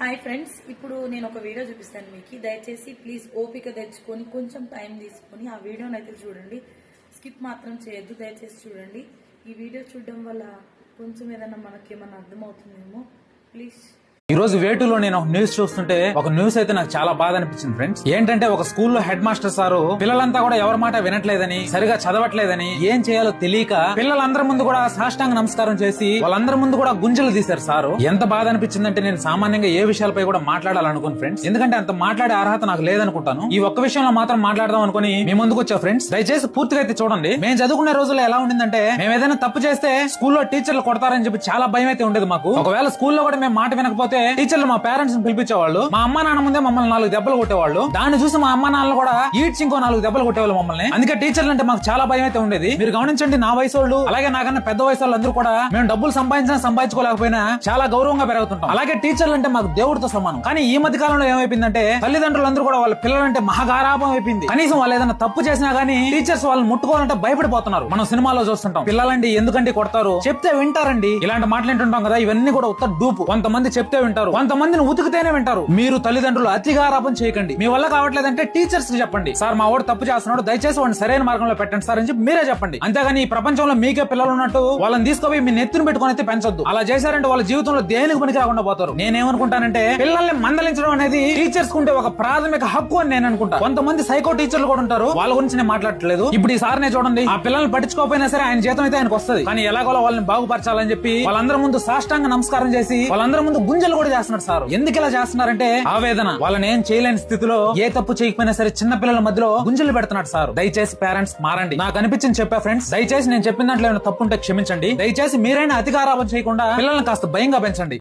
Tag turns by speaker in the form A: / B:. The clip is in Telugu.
A: హాయ్ ఫ్రెండ్స్, ఇప్పుడు నేను ఒక వీడియో చూపిస్తాను మీకు. దయచేసి ప్లీజ్ ఓపిక తెచ్చుకొని కొంచెం టైం తీసుకొని ఆ వీడియోని అయితే చూడండి. స్కిప్ మాత్రం చేయొద్దు, దయచేసి చూడండి. ఈ వీడియో చూడడం వల్ల కొంచెం ఏదైనా మనకేమన్నా అర్థమవుతుందేమో. ప్లీజ్.
B: ఈ రోజు వేటులో నేను ఒక న్యూస్ చూస్తుంటే ఒక న్యూస్ అయితే నాకు చాలా బాధ అనిపించింది ఫ్రెండ్స్. ఏంటంటే ఒక స్కూల్లో హెడ్ మాస్టర్ సారు పిల్లలంతా కూడా ఎవరి మాట వినట్లేదని, సరిగా చదవట్లేదని, ఏం చేయాలో తెలియక పిల్లలందరి ముందు కూడా సాష్టాంగ నమస్కారం చేసి వాళ్ళందరి ముందు కూడా గుంజలు తీశారు సారు. ఎంత బాధ అనిపించిందంటే నేను సామాన్యంగా ఏ విషయాలపై కూడా మాట్లాడాలనుకుని ఫ్రెండ్స్, ఎందుకంటే అంత మాట్లాడే అర్హత నాకు లేదనుకుంటాను. ఈ ఒక్క విషయంలో మాత్రం మాట్లాడదాం అనుకుని మీ ముందుకు వచ్చా ఫ్రెండ్స్. దయచేసి పూర్తిగా అయితే చూడండి. మేము చదువుకునే రోజుల్లో ఎలా ఉండిందంటే, మేము ఏదైనా తప్పు చేస్తే స్కూల్లో టీచర్లు కొడతారని చెప్పి చాలా భయం అయితే ఉండేది మాకు. ఒకవేళ స్కూల్లో కూడా మేము మాట వినకపోతే టీచర్లు మా పేరెంట్స్ ని పిలిపించేవాళ్ళు. మా అమ్మ నాన్న ముందే మమ్మల్ని 4 దెబ్బలు కొట్టేవాళ్ళు. దాన్ని చూసి మా అమ్మ నాన్నలు కూడా ఈడ్చి ఇంకో 4 దెబ్బలు కొట్టేవాళ్ళు మమ్మల్ని. అందుకే టీచర్లు అంటే మాకు చాలా భయం అయితే ఉండేది. మీరు గమనించండి, నా వయసు వాళ్ళు అలాగే నాకన్నా పెద్ద వయసు వాళ్ళు అందరూ కూడా మేము డబ్బులు సంపాదించుకోలేకపోయినా చాలా గౌరవంగా పెరుగుతుంటాం. అలాగే టీచర్లు అంటే మాకు దేవుడితో సమానం. కానీ ఈ మధ్య కాలంలో ఏమైపోయిందంటే, తల్లిదండ్రులందరూ కూడా వాళ్ళ పిల్లలంటే మహాగారాభం అయిపోయింది. కనీసం వాళ్ళు ఏదైనా తప్పు చేసినా గానీ టీచర్స్ వాళ్ళని ముట్టుకోవాలంటే భయపడిపోతున్నారు. మనం సినిమాలో చూస్తుంటాం, పిల్లలండి ఎందుకంటే కొడతారు, చెప్తే వింటారండి, ఇలాంటి మాటలు వింటుంటాం కదా. ఇవన్నీ కూడా ఉత్త డూపు. కొంతమంది చెప్తే వింటారు, కొంతమందిని ఉతికితేనే వింటారు. మీరు తల్లిదండ్రులు అతిగారాపం చేయకండి. మీ వల్ల కావట్లేదంటే టీచర్స్ కి చెప్పండి, సార్ మా వాడు తప్పు చేస్తున్నాడు, దయచేసి వాడిని సరైన మార్గంలో పెట్టండి సార్ అని చెప్పి మీరే చెప్పండి. అంతేగాని ఈ ప్రపంచంలో మీకే పిల్లలు ఉన్నట్టు వాళ్ళని తీసుకుపోయి మీ నెత్తిని పెట్టుకుని అయితే పెంచొద్దు. అలా చేశారంటే వాళ్ళ జీవితంలో దేనికి పనికి రాకుండా పోతారు. నేనేమనుకుంటానంటే, పిల్లల్ని మందలించడం అనేది టీచర్స్ కుంటే ఒక ప్రాథమిక హక్కు అని నేను అనుకుంటా. కొంతమంది సైకో టీచర్లు కూడా ఉంటారు, వాళ్ళ గురించి నేను మాట్లాడట్లేదు. ఇప్పుడు ఈ సార్నే చూడండి, ఆ పిల్లల్ని పట్టించుకోకపోయినా సరే ఆయన జీతం అయితే ఆయనకు వస్తుంది. కానీ ఎలాగోలా వాళ్ళని బాగుపరచాలని చెప్పి వాళ్ళందరి ముందు సాష్టాంగ నమస్కారం చేసి వాళ్ళందరి ముందు గుంజలు కూడా చేస్తున్నారు సార్. ఎందుకు ఇలా చేస్తున్నారంటే, ఆవేదన. వాళ్ళని ఏం చేయలేని స్థితిలో ఏ తప్పు చేయకపోయినా సరే చిన్న పిల్లల మధ్యలో గుంజలు పెడుతున్నాడు సార్. దయచేసి పేరెంట్స్ మారండి. నాకు అనిపించింది చెప్పా ఫ్రెండ్స్. దయచేసి నేను చెప్పిన దాంట్లో ఏమైనా తప్పు ఉంటే క్షమించండి. దయచేసి మీరైనా అతిగారాపం చేయకుండా పిల్లల్ని కాస్త భయంగా పెంచండి.